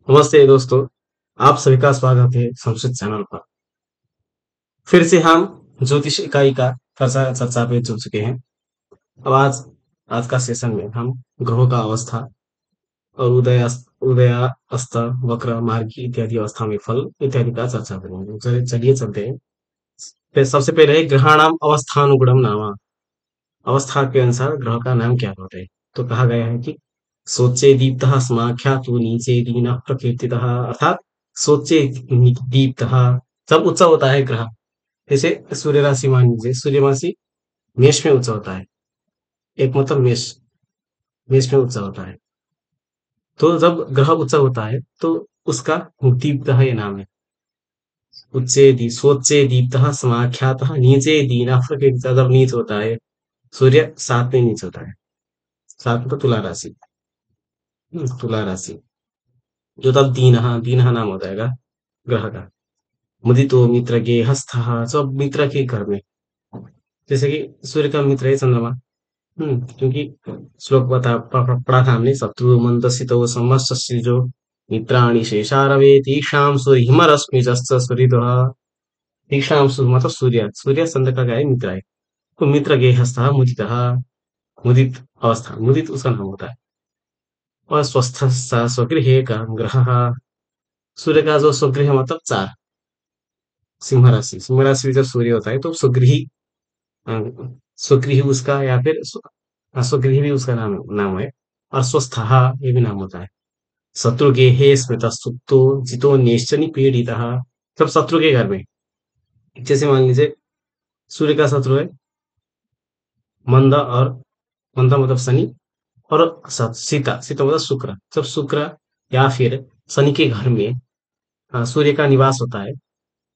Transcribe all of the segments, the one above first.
नमस्ते दोस्तों, आप सभी का स्वागत है संस्कृत चैनल पर। फिर से हम ज्योतिष इकाई का चर्चा चर्चा पे जुड़ चुके हैं। अब आज का सेशन में हम ग्रहों का अवस्था और उदय अस्त वक्र मार्गी इत्यादि अवस्था में फल इत्यादि का चर्चा करेंगे। चलिए चलते हैं। फिर सबसे पहले है ग्रहाणाम अवस्थानुगुणम नामा। अवस्था के अनुसार ग्रह का नाम क्या होता है? तो कहा गया है कि सोचे दीप्तः समाख्यातु नीचे दीनः प्रकीर्तितः, अर्थात सोचे दीप्तः जब उच्च होता है ग्रह, जैसे सूर्य राशि मान लीजिए, सूर्य राशि मेष में उच्च होता है। एक मतलब मेष मेष में उच्च होता है। तो जब ग्रह उच्च होता है तो उसका दीप्तः ये नाम है। सोचे दीप्तः समाख्यातः नीचे दीनः प्रकीर्तितः, जब नीच होता है सूर्य, साथ में नीच होता है। साथ में तो तुला राशि, तुला राशि, जो तब दीनः दीनः नाम हो जाएगा ग्रह का। मुदितो मित्र गेहस्थः, सब मित्र के घर में, जैसे कि सूर्य का मित्र है चंद्रमा। क्योंकि श्लोक पढ़ा था हमने, शत्रु मंदसितो समस्य जो मित्राणि शेषारवे तीक्षाम सूर्य हिमरश्मि सूर्य, तीक्षाम सूर्य मतलब सूर्य, सूर्य चंद्र का क्या है? मित्र है। तो मित्र गेहस्थः मुदितः, मुदित अवस्था, मुदित उसका नाम होता है। और स्वस्थ स्वगृह का ग्रह, सूर्य का जो स्वगृह मतलब चार, सिंह राशि में जब सूर्य होता है तो स्वगृही, अ, स्वगृही उसका, या फिर स्वगृही भी उसका नाम नाम है। और स्वस्थः ये भी नाम होता है। शत्रु गेहे स्मृत सुप्तो जितो निश्चनि पीड़ित, जब शत्रु के घर में, जैसे मान लीजिए सूर्य का शत्रु है मंद, और मंद मतलब शनि, और सीता, सीता मतलब शुक्र, जब शुक्र या फिर शनि के घर में सूर्य का निवास होता है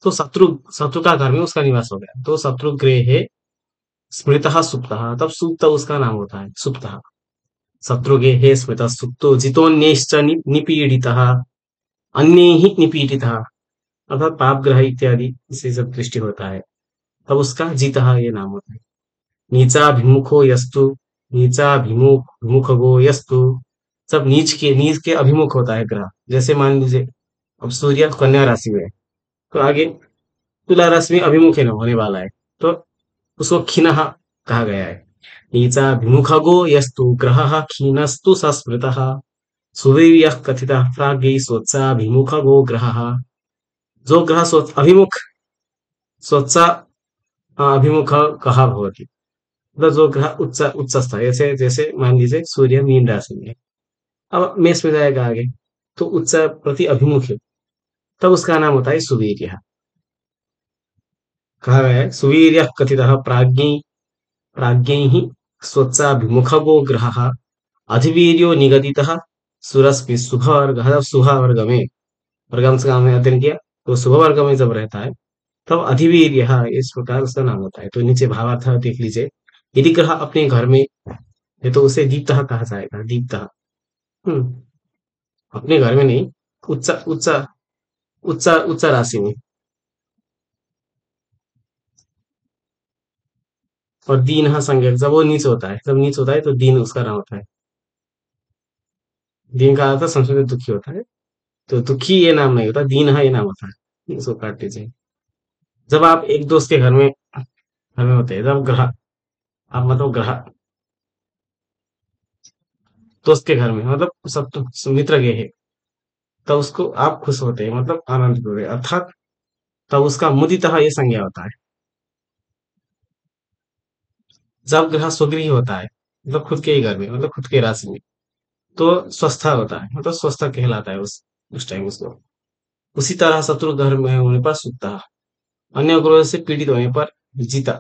तो शत्रु शत्रु का घर में उसका निवास हो गया, तो शत्रु गृह है स्मृतः सुप्तः, तब सुप्त उसका नाम होता है सुप्तः। शत्रुगे हे स्मृतः सुप्तो जितोन्यैश्च निपीडितः, अन्य ही निपीडितः, अर्थात पाप ग्रह इत्यादि से जब दृष्टि होता है तब उसका जितः ये नाम होता है। नीचाभिमुखो यस्तु, नीचाभिमुख विमुखगो यस्तु, सब नीच के अभिमुख होता है ग्रह। जैसे मान लीजिए अब सूर्य कन्या राशि में है, तो आगे तुला राशि में अभिमुख है ना होने वाला है, तो उसको खिनः कहा गया है। नीचाभिमुखगो यस्तु ग्रहः क्षीणस्तु सस्मृतः, सुवीर्यः कथितः प्राज्ञै सोत्साभिमुखगो ग्रहः, जो ग्रह अभिमुख सोत्सा अभिमुख कहा भवति, मतलब जो ग्रह उच्च उच्च स्थ, जैसे जैसे मान लीजिए सूर्य मीन राशि में है, अब मेष में जाएगा आगे, तो उच्च प्रति अभिमुख है, तब उसका नाम होता है सुवीर्य। कहा गया है सुवीर्य कथितः प्राज्ञै, प्राज्ञैः स्वोत्साभिमुखगो ग्रहः अधिवीर्यो निगदितः सुरस्पि शुभ वर्ग, शुभ वर्ग में, वर्गम से काम में अध्ययन किया, तो शुभ वर्ग में जब रहता है तब अधिवीर्य, इस प्रकार उसका नाम होता है। तो नीचे भावार्थ देख लीजिए, यदि ग्रह अपने घर में है तो उसे दीप्तः कहा जाएगा, दीप्तः। हम्म अपने घर में नहीं, उच्च उच्च उच्च उच्च राशि में। और दीन संज्ञक, जब वो नीच होता है, जब नीच होता है तो दीन उसका नाम होता है। दीन का अर्थ संस्कृत में दुखी होता है, तो दुखी ये नाम नहीं होता, दीन ये नाम होता है, इसको काट लीजिए। जब आप एक दोस्त के घर में होते हैं, जब ग्रह, आप मतलब ग्रह दोस्त के घर में मतलब सब तो मित्र गए हैं, तब उसको आप खुश होते हैं, मतलब आनंदित होते हैं, अर्थात तब उसका मुदितः ये संज्ञा होता है। जब ग्रह स्वगृही होता है, मतलब खुद के ही घर में, मतलब खुद के राशि में, तो स्वस्थ होता है, मतलब स्वस्थ कहलाता है उस टाइम उसको। उसी तरह शत्रु घर में होने पर सुप्ता, अन्य ग्रह से पीड़ित होने पर जीता,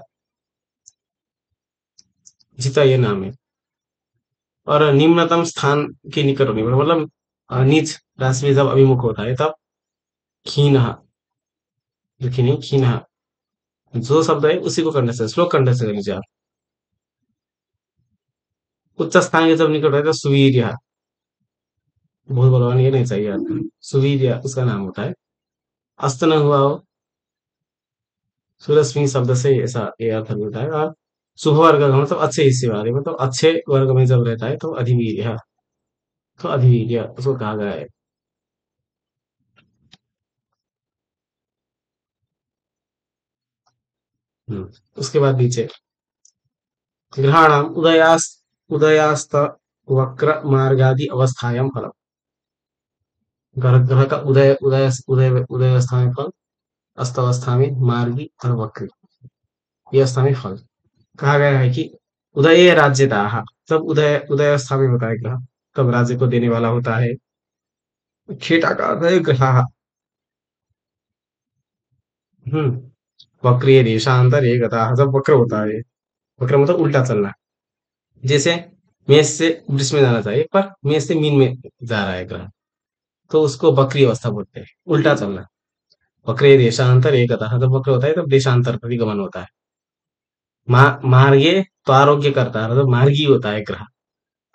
जीता ये नाम है। और निम्नतम स्थान के निकट होने पर, मतलब नीच राशि में जब अभिमुख होता है तब खीन, दुखी नहीं, खीन, जो शब्द है उसी को करने से, श्लोक करने से कर लीजिए आप। उच्च स्थान के जब निकट है तो सुवीर्य, बहुत बलवान ये नहीं चाहिए आपको, सुवीर्य उसका नाम होता है। अस्त न हुआ हो, सूरश्मी शब्द से ऐसा ये अर्थ मिलता है। और शुभ वर्ग का मतलब अच्छे हिस्से वाले, मतलब अच्छे वर्ग में जब रहता है तो अधिवीर्य, तो अधिवीर्य उसको कहा गया है। उसके बाद नीचे ग्रहाणाम उदयास्त वक्र मार्गादि अवस्थायाम फलम। ग्रह ग्रह का उदय अवस्था में फल, अस्त अवस्था में मार्गी और वक्र, ये अवस्था में फल। कहा गया है कि उदये राज्यदाह, तब उदय अवस्था में होता है ग्रह, तब राज्य को देने वाला होता है। खेटा का अर्थ है ग्रह। वक्रिय देशांतर एक गता, जब वक्र होता है, वक्र मतलब उल्टा चलना। जैसे मेष से वृष में जाना चाहिए, पर मेष से मीन में जा रहा है ग्रह, तो उसको वक्री अवस्था बोलते हैं, उल्टा चलना। वक्रिय देशांतर एक गता, जब वक्र होता है तब देशांतर प्रतिगमन होता है। मार्गे तो आरोग्य करता है, मतलब मार्गी होता है ग्रह,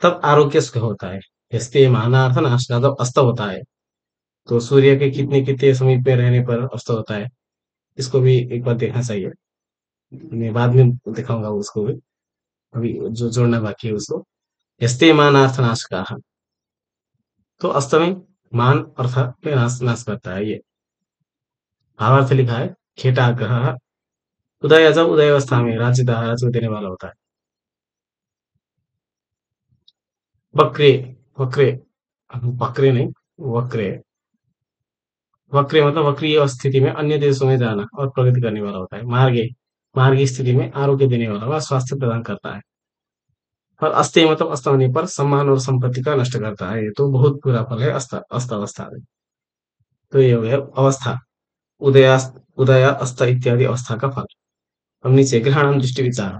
तब आरोग्य सुख होता है। इसके मानार्थ नाश का जब अस्त होता है, तो सूर्य के कितने कितने समीप में रहने पर अस्त होता है, इसको भी एक बार देखना चाहिए। मैं बाद में दिखाऊंगा उसको भी, अभी जो जोड़ना बाकी है उसको। यस्ते मानार्थ नाश का, तो अस्त में मान अर्थ पे नाश करता है ये। भावार्थ लिखा है खेटा ग्रह उदय, जब उदय अवस्था में राज्य को देने वाला होता है। वक्रे, वक्रे, वक्रे नहीं, वक्रे, वक्रे मतलब वक्रीय स्थिति में अन्य देशों में जाना और प्रगति करने वाला होता है। मार्गे, मार्गी स्थिति में आरोग्य देने वाला व स्वास्थ्य प्रदान करता है। और अस्ते मतलब अस्त होने पर सम्मान और संपत्ति का नष्ट करता है, ये तो बहुत बुरा फल है अस्त अस्त अवस्था में। तो ये हो गया अवस्था, उदय अस्त इत्यादि अवस्था का फल। अब नीचे ग्रहणम दृष्टि विचार।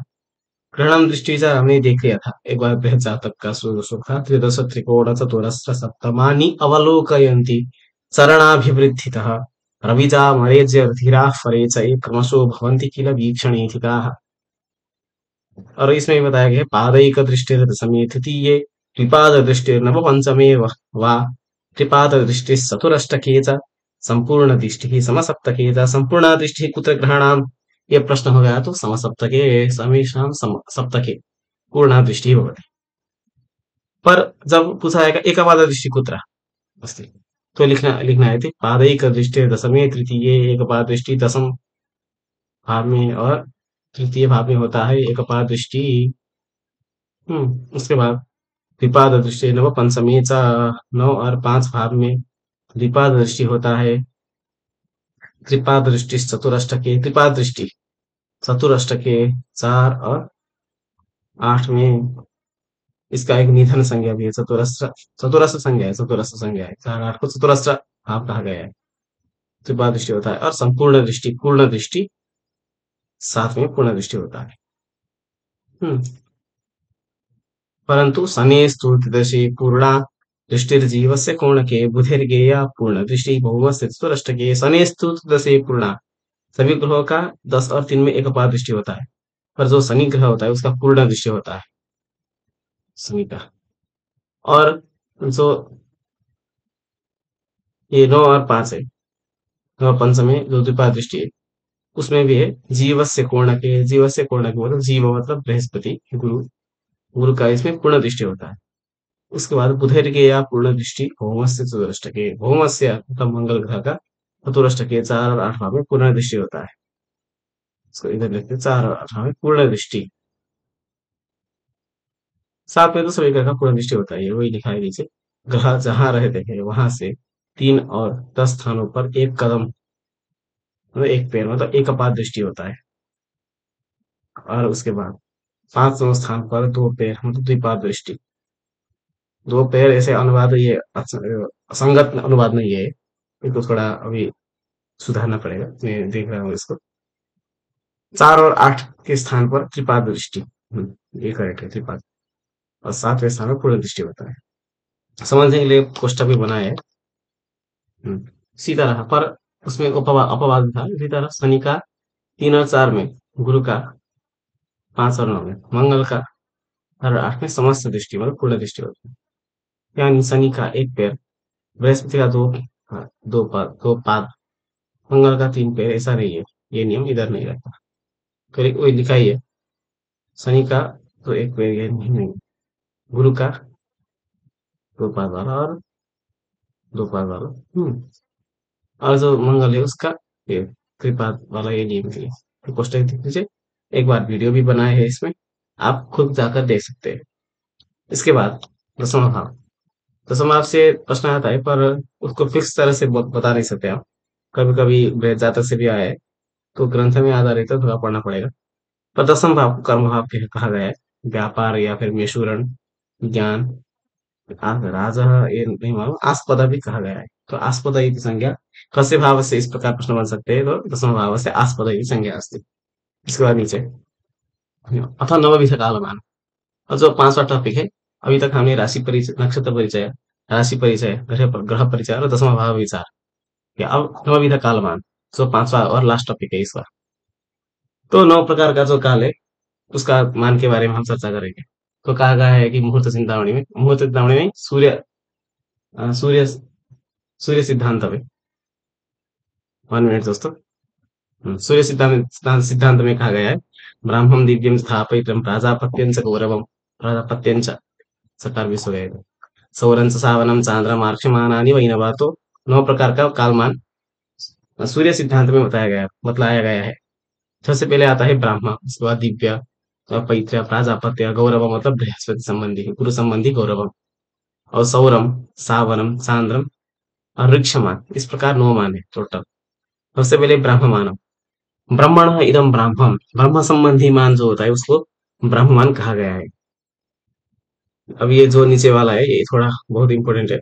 ग्रहणम दृष्टि विचार हमने देख लिया था एक बार, बृहत जातक का सूत्र था त्रिदश त्रिकोण चतुरस्र सप्तमानि अवलोकयन्ति चरणाभिवृद्धितः रविजा मरेज्य धीराः परे च ये क्रमशो भवन्ति किल वीक्षणेथिकाः। और इसमें भी बताया गया है पादैक दृष्टिर दशमे तृतीये त्रिपाद दृष्टिर नव पंचमे वा त्रिपाद दृष्टि चतुरष्टके च संपूर्ण दृष्टि समसप्तके च। संपूर्ण दृष्टि कुत्र ग्रहणाम, ये प्रश्न हो गया तो समसप्तके, समेषाम सप्तके पूर्ण दृष्टि भवति। पर जब पूछा जाएगा एकपाद दृष्टि कुत्र अस्ति, तो लिखना लिखना है पादैक दृष्टि दशमे तृतीये, एकपाद दृष्टि दशम भाव में और तृतीय भाव में होता है एकपाद दृष्टि। उसके बाद द्विपाद दृष्टि नव पंचमी च, नौ और पांच भाव में द्विपाद दृष्टि होता है। त्रिपाद दृष्टि चतुरष्टके, त्रिपाद दृष्टि चतुरष्टके चार और आठ में, इसका एक निधन संज्ञा भी है, चतुरस्र, चतुरस्र संज्ञा है, चतुरस्र संज्ञा है, चार आठ को चतुरस्र भाव कहा गया है। त्रिपाद दृष्टि होता है और संपूर्ण दृष्टि पूर्ण दृष्टि साथ में पूर्ण दृष्टि होता है। हम्म परंतु शनेस्तु त्रिदशी पूर्णा दृष्टिर्जीवस्य कोणके बुधिर्गेया पूर्ण दृष्टि बहुमस्य चतुरष्टके। शनेस्तु त्रिदशी पूर्णा, सभी ग्रहों का 10 और 3 में एक पाद दृष्टि होता है, पर जो शनि ग्रह होता है उसका पूर्ण दृष्टि होता है, शनि का। और जो ये 9 और 5 है, 9 पंचमी जो द्विपाद दृष्टि है, उसमें भी है जीवस्य कोणके, जीवस्य कोणके मतलब जीव मतलब बृहस्पति गुरु, गुरु का इसमें पूर्ण दृष्टि होता है। उसके बाद बुधेर के या पूर्ण दृष्टि भौमस्य चतुरष्टके, भौमस्य मतलब मंगल ग्रह का चतुरष्टके 4 और 8 भाव में पूर्ण दृष्टि होता है। इसको इधर लिखते हैं 4 और 8 भाव में पूर्ण दृष्टि। 7 में तो सभी ग्रह का पूर्ण दृष्टि होता है, वही लिखा है नीचे। ग्रह जहां रहते हैं वहां से 3 और 10 स्थानों पर एक कदम मतलब एक पैर मतलब एक अपात दृष्टि होता है। और उसके बाद 5वें स्थान पर 2 पैर मतलब द्विपाद दृष्टि। 2 पैर ऐसे अनुवाद, ये असंगत अनुवाद नहीं है, इनको थोड़ा अभी सुधारना पड़ेगा, मैं देख रहा हूँ इसको। 4 और 8 के स्थान पर त्रिपाद दृष्टि, ये करेक्ट है त्रिपाद। और 7वें स्थान पर पूर्ण दृष्टि होता है। समझने के लिए कोष्टक भी बनाया है। सीधा रहा, पर उसमें अपवाद था। इसी तरह शनि का 3 और 4 में, गुरु का 5 और 9 में, मंगल का और 8 में समस्त दृष्टि मतलब पूर्ण दृष्टि होती है। यानी शनि का एक पैर, बृहस्पति का दो, हाँ, दो पाद, मंगल का 3 पैर, ऐसा नहीं है, ये नियम इधर नहीं रहता। फिर वही लिखा ही है, शनि का तो एक पैर ये नहीं, गुरु का 2 पाद वाला और 2 पाद वाला। और जो मंगल है उसका ये त्रिपाद वाला, ये नियम है। कोष्टक देख लीजिए। एक बार वीडियो भी बनाए है इसमें, आप खुद जाकर देख सकते हैं। इसके बाद दसवां भाव। दसवां भाव से प्रश्न आता है, पर उसको फिक्स तरह से बता नहीं सकते आप। कभी कभी वेद जातक से भी आया है, तो ग्रंथ में आधारित है, थोड़ा पढ़ना पड़ेगा। पर दसम भाव को कर्म भाव कहा गया है। व्यापार या फिर मेषुरण, ज्ञान, राजा, ये नहीं मालूम, आस्पदा भी कहा गया है। तो आस्पदा की संज्ञा कस्य भाव से इस प्रकार प्रश्न बन सकते हैं, तो दसम भाव से आस्पदा की संज्ञा अस्ति। इसके बाद नीचे अथ नवविध कालमान। और जो पांचवा टॉपिक है, अभी तक हमने राशि परिचय, नक्षत्र परिचय, राशि परिचय, ग्रह परिचय और दसवां भाव विचार किया। अब नवविध कालमान, जो पांचवा और लास्ट टॉपिक है इसका। तो 9 प्रकार का जो काल है, उसका मान के बारे में हम चर्चा करेंगे। तो कहा गया है कि मुहूर्त चिंतामणि में सूर्य सूर्य सिद्धांत में, 1 मिनट दोस्तों। सूर्य सिद्धांत सिद्धांत में कहा गया है, ब्राह्मण दिव्यम स्थापयितम प्राजापत्यं च गौरवम, प्राजापत्यं च सकार विश्व गए, सौरंच सावनम चांद्रम आर्क्षमानानि वैनवा। तो 9 प्रकार का कालमान सूर्य सिद्धांत में बतलाया गया है। सबसे पहले आता है ब्राह्मण, उसके बाद दिव्य, पैत्र, प्राजापत्य, गौरव मतलब बृहस्पति संबंधी, गुरु संबंधी गौरवम, और सौरम, सावनम, चांद्रम और ऋक्षमान। इस प्रकार 9 मान है टोटल। सबसे पहले ब्राह्मण, ब्रह्मण इदम ब्राह्मण, ब्रह्म संबंधी मान जो होता है उसको ब्राह्मण कहा गया है। अब ये जो नीचे वाला है ये थोड़ा बहुत इंपॉर्टेंट है,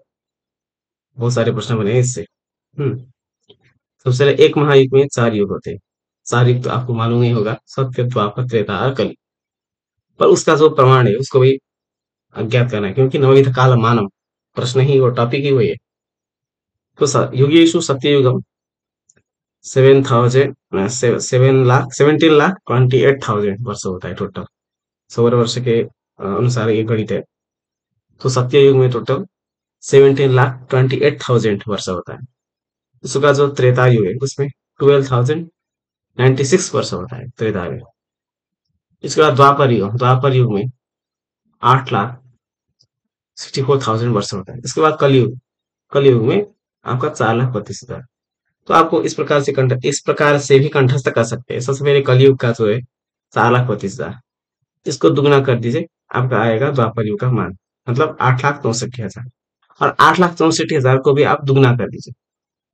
बहुत सारे प्रश्न बने हैं इससे। हम्म सबसे पहले एक महायुग में 4 युग होते हैं। 4 युग तो आपको मालूम ही होगा, सत्य, द्वापर, त्रेता और कली। पर उसका जो प्रमाण है उसको भी अज्ञात करना है, क्योंकि नवविध काल मानव प्रश्न ही वो टॉपिक ही वही है। तो युगेशु सत्ययुगम 17,17,28,000 वर्ष होता है टोटल। सौर वर्ष के अनुसार ये गणित है। तो सत्य युग में टोटल 17,28,000 वर्ष होता है। उसका जो त्रेता युग है उसमें 12,096 वर्ष होता है त्रेता युग। इसके बाद द्वापर युग में 8,64,000 वर्ष होता है। इसके बाद कलयुग में आपका 4,32,000। तो आपको इस प्रकार से भी कंठस्थ कर सकते हैं। सबसे पहले कलयुग का जो है 4,32,000, इसको दुगना कर दीजिए, आपका आएगा द्वापर युग का मान, मतलब 8,64,000। और 8,64,000 को भी आप दुगना कर दीजिए।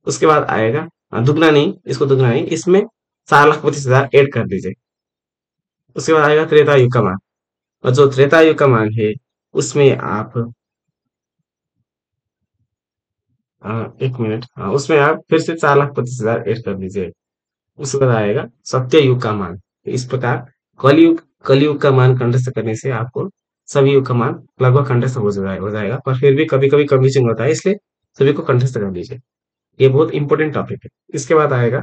उसके बाद आएगा, दुगना नहीं, इसको दुगना नहीं, इसमें 4,32,000 ऐड कर दीजिए। उसके बाद आएगा त्रेता युग का मान। और जो त्रेता युग का मान है उसमें आप 1 मिनट, उसमें आप फिर से 4,32,000 ऐड कर दीजिए। उसके बाद आएगा सत्य युग का मान। इस प्रकार कलयुग का मान कंठस्थ करने से आपको सभी युग का मान लगभग कंठस्थ हो जाएगा, पर फिर भी कभी कभी कंफ्यूजिंग होता है, इसलिए सभी को कंठस्थ कर दीजिए। ये बहुत इंपॉर्टेंट टॉपिक है। इसके बाद आएगा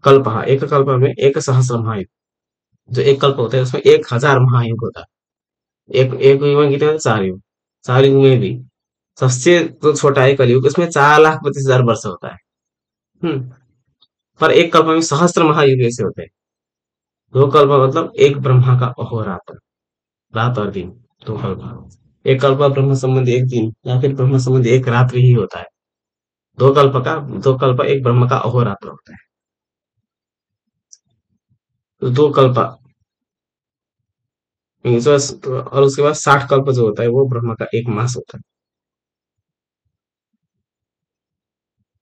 कल्प, एक कल्प में एक सहस्र महायुग। जो एक कल्प होता है उसमें 1,000 महायुग होता है। एक एक युग में कितने होते हैं? 4 युग। 4 युग में भी सबसे जो छोटा है कलयुग, उसमें 4,32,000 वर्ष होता है। हम्म पर एक कल्प में सहस्त्र महायुग ऐसे होते हैं। 2 कल्प मतलब एक ब्रह्मा का अहोरात्र, रात और दिन, 2 कल्प। एक कल्प ब्रह्म संबंधी एक दिन या फिर ब्रह्म संबंधी एक रात्रि ही होता है। 2 कल्प एक ब्रह्म का अहोरात्र होता है। तो 2 कल्प, और उसके बाद 60 कल्प जो होता है वो ब्रह्म का एक मास होता है।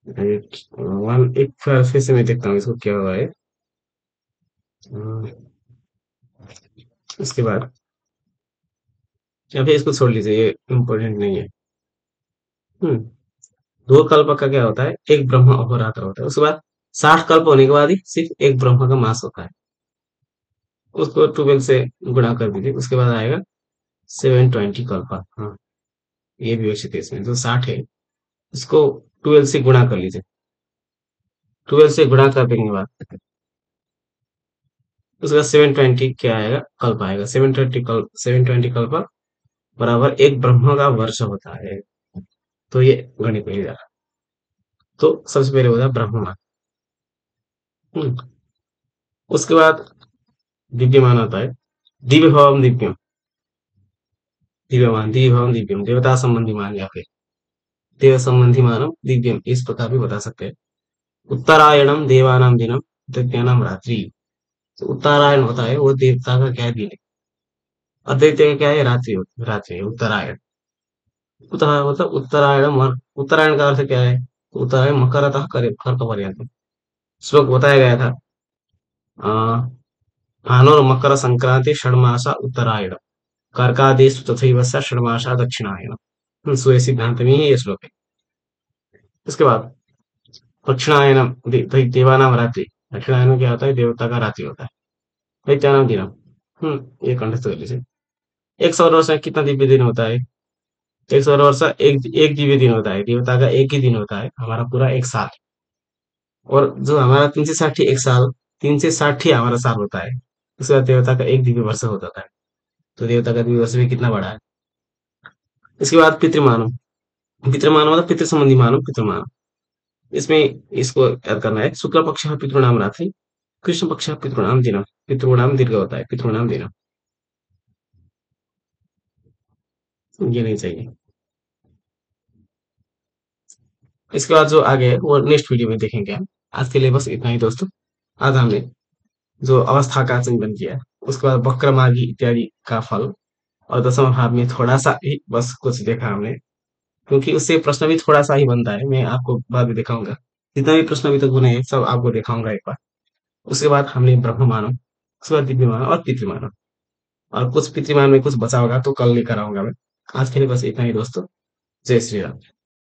एक फिर से मैं देखता हूँ इसको क्या हुआ है। अ, उसके बाद या फिर इसको छोड़ लीजिए, ये इम्पोर्टेंट नहीं है। हम्म 2 कल्प का क्या होता है? एक ब्रह्म अहोरात्र होता है। उसके बाद 60 कल्प होने के बाद ही सिर्फ एक ब्रह्म का मास होता है। उसको 12 से गुणा कर दीजिए। उसके बाद आएगा 720 कल्प। हाँ, ये भी विकसित है इसमें। जो 60 है इसको 12 से गुणा कर लीजिए। 12 से गुणा कर देने के बाद उसका 720 क्या आएगा? कल्प आएगा। 720 कल्प बराबर एक ब्रह्म का वर्ष होता है। तो ये गणित में जा रहा। तो सबसे पहले होता है ब्रह्म। हम्म, उसके बाद दिव्यमान आता है। दिव्य भवम दिव्यम, दिव्य भवन दिव्यम, देवता संबंधी मान या फिर देव संबंधी मानव दिव्यम, इस प्रकार भी बता सकते हैं। उत्तरायणम देवानाम दिनम, दिव्यानाम रात्रि। तो उत्तरायण होता है वो देवता का क्या है, दिन है। और दैत्य का क्या है, रात्रि है, उत्तरायण। मतलब उत्तरायण, उत्तरायण का अर्थ क्या है, उत्तरायण मकरतः कर्क पर्यंत। श्लोक बताया गया था, भानुर्मकर संक्रांति षण्मासा उत्तरायण, कर्कादेशु तथैव स षण्मासा दक्षिणायन। सूर्य सिद्धांत में ही ये श्लोक है। उसके बाद दक्षिणायनम देवानाम रात्रि। दक्षिणायन क्या होता है, देवता का रात्रि होता है। दैत्यानाम दिनम। ये कंठस्थ कर लीजिए। 100 वर्ष में कितना दिव्य दिन होता है, 100 वर्ष एक एक दिव्य दिन होता है, देवता का एक ही दिन होता है, हमारा पूरा एक साल। और जो हमारा 360 एक साल, 360 हमारा साल होता है, उसके बाद देवता का एक दिव्य वर्ष होता है। तो देवता का दिव्य वर्ष भी कितना बड़ा है। इसके बाद पितृमानव। पितृमानव मतलब पितृ संबंधी मानव, पितृमानव। इसमें इसको याद करना है, शुक्ल पक्ष पितृणाम रात्रि, कृष्ण पक्ष पितृणाम दिनम। पितृणाम दीर्घ होता है, पितृणाम दिनम। ये नहीं चाहिए। इसके बाद जो आगे है वो नेक्स्ट वीडियो में देखेंगे हम। आज के लिए बस इतना ही दोस्तों। आज हमने जो अवस्था का चिंतन किया, उसके बाद वक्रमार्गी इत्यादि का फल, और दसवां भाव में थोड़ा सा ही बस कुछ देखा हमने, क्योंकि उससे प्रश्न भी थोड़ा सा ही बनता है। मैं आपको बाद में दिखाऊंगा, जितना भी प्रश्न अभी तक बने हैं सब आपको दिखाऊंगा एक बार। उसके बाद हमने ब्रह्म मानव, उसके बाद दिव्य मानव और पितृमानव, और कुछ पितृमान में कुछ बचा होगा तो कल लेकर आऊंगा मैं। आज के लिए बस इतना ही दोस्तों। जय श्री राम।